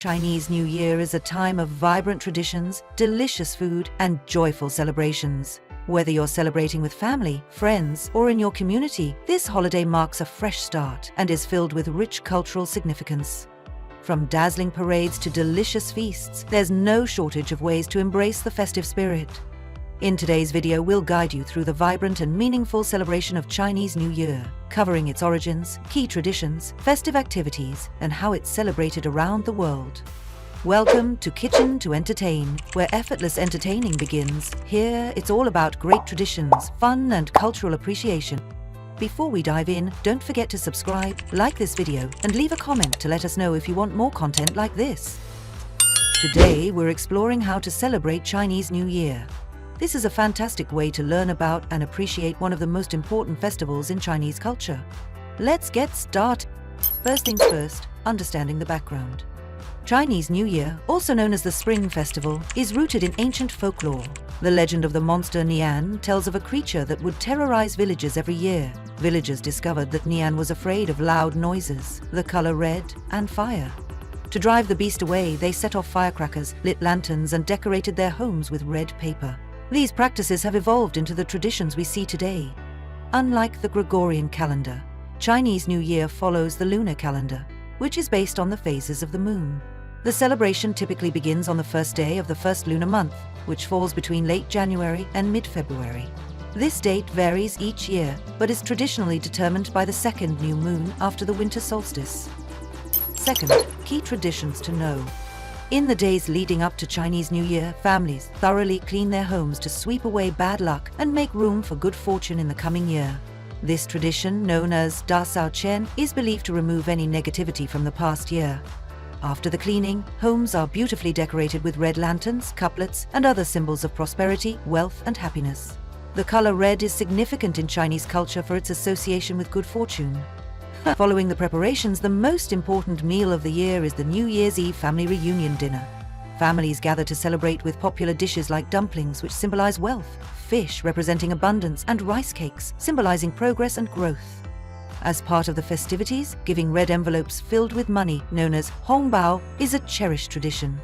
Chinese New Year is a time of vibrant traditions, delicious food, and joyful celebrations. Whether you're celebrating with family, friends, or in your community, this holiday marks a fresh start and is filled with rich cultural significance. From dazzling parades to delicious feasts, there's no shortage of ways to embrace the festive spirit. In today's video, we'll guide you through the vibrant and meaningful celebration of Chinese New Year, covering its origins, key traditions, festive activities, and how it's celebrated around the world. Welcome to Kitchen to Entertain, where effortless entertaining begins. Here, it's all about great traditions, fun, and cultural appreciation. Before we dive in, don't forget to subscribe, like this video, and leave a comment to let us know if you want more content like this. Today, we're exploring how to celebrate Chinese New Year. This is a fantastic way to learn about and appreciate one of the most important festivals in Chinese culture. Let's get started. First things first, understanding the background. Chinese New Year, also known as the Spring Festival, is rooted in ancient folklore. The legend of the monster Nian tells of a creature that would terrorize villages every year. Villagers discovered that Nian was afraid of loud noises, the color red, and fire. To drive the beast away, they set off firecrackers, lit lanterns, and decorated their homes with red paper. These practices have evolved into the traditions we see today. Unlike the Gregorian calendar, Chinese New Year follows the lunar calendar, which is based on the phases of the moon. The celebration typically begins on the first day of the first lunar month, which falls between late January and mid-February. This date varies each year, but is traditionally determined by the second new moon after the winter solstice. Second, key traditions to know. In the days leading up to Chinese New Year, families thoroughly clean their homes to sweep away bad luck and make room for good fortune in the coming year. This tradition, known as Da Sao Chen, is believed to remove any negativity from the past year. After the cleaning, homes are beautifully decorated with red lanterns, couplets, and other symbols of prosperity, wealth, and happiness. The color red is significant in Chinese culture for its association with good fortune. Following the preparations, the most important meal of the year is the New Year's Eve family reunion dinner. Families gather to celebrate with popular dishes like dumplings, which symbolize wealth, fish representing abundance, and rice cakes, symbolizing progress and growth. As part of the festivities, giving red envelopes filled with money, known as hongbao, is a cherished tradition.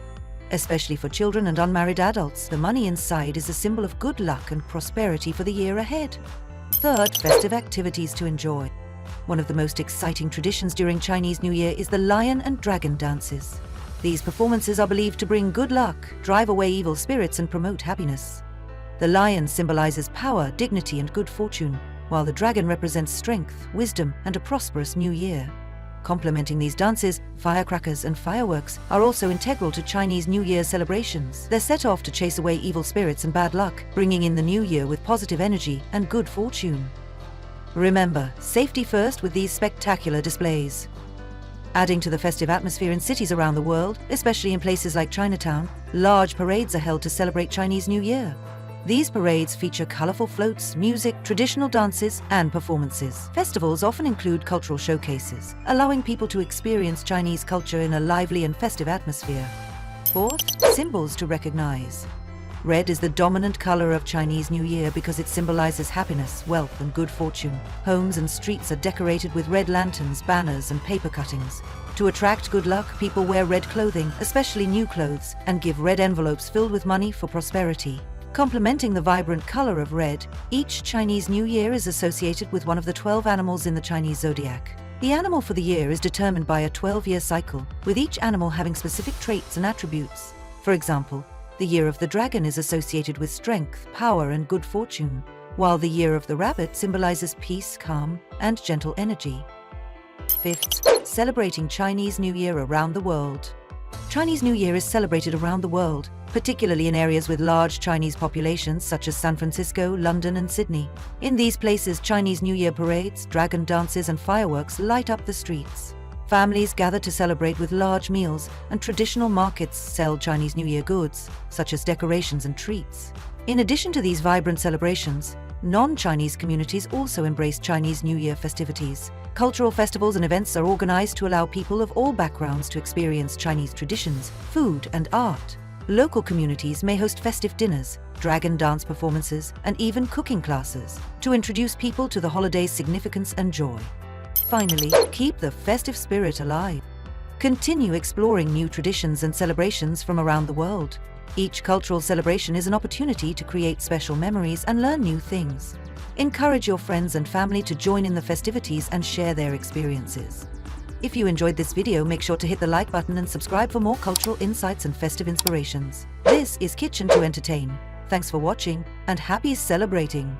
Especially for children and unmarried adults, the money inside is a symbol of good luck and prosperity for the year ahead. Third, festive activities to enjoy. One of the most exciting traditions during Chinese New Year is the lion and dragon dances. These performances are believed to bring good luck, drive away evil spirits, and promote happiness. The lion symbolizes power, dignity, and good fortune, while the dragon represents strength, wisdom, and a prosperous new year. Complementing these dances, firecrackers and fireworks are also integral to Chinese New Year celebrations. They're set off to chase away evil spirits and bad luck, bringing in the new year with positive energy and good fortune. Remember, safety first with these spectacular displays. Adding to the festive atmosphere in cities around the world, especially in places like Chinatown, large parades are held to celebrate Chinese New Year. These parades feature colorful floats, music, traditional dances, and performances. Festivals often include cultural showcases, allowing people to experience Chinese culture in a lively and festive atmosphere. Fourth, symbols to recognize. Red is the dominant color of Chinese New Year because it symbolizes happiness, wealth, and good fortune. Homes and streets are decorated with red lanterns, banners, and paper cuttings. To attract good luck, people wear red clothing, especially new clothes, and give red envelopes filled with money for prosperity. Complementing the vibrant color of red, each Chinese New Year is associated with one of the 12 animals in the Chinese zodiac. The animal for the year is determined by a 12-year cycle, with each animal having specific traits and attributes. For example, the year of the dragon is associated with strength, power, and good fortune, while the year of the rabbit symbolizes peace, calm, and gentle energy. Fifth, celebrating Chinese New Year around the world. Chinese New Year is celebrated around the world, particularly in areas with large Chinese populations such as San Francisco, London, and Sydney. In these places, Chinese New Year parades, dragon dances, and fireworks light up the streets. Families gather to celebrate with large meals, and traditional markets sell Chinese New Year goods, such as decorations and treats. In addition to these vibrant celebrations, non-Chinese communities also embrace Chinese New Year festivities. Cultural festivals and events are organized to allow people of all backgrounds to experience Chinese traditions, food, and art. Local communities may host festive dinners, dragon dance performances, and even cooking classes to introduce people to the holiday's significance and joy. Finally, keep the festive spirit alive. Continue exploring new traditions and celebrations from around the world. Each cultural celebration is an opportunity to create special memories and learn new things. Encourage your friends and family to join in the festivities and share their experiences. If you enjoyed this video, make sure to hit the like button and subscribe for more cultural insights and festive inspirations. This is Kitchen to Entertain. Thanks for watching and happy celebrating!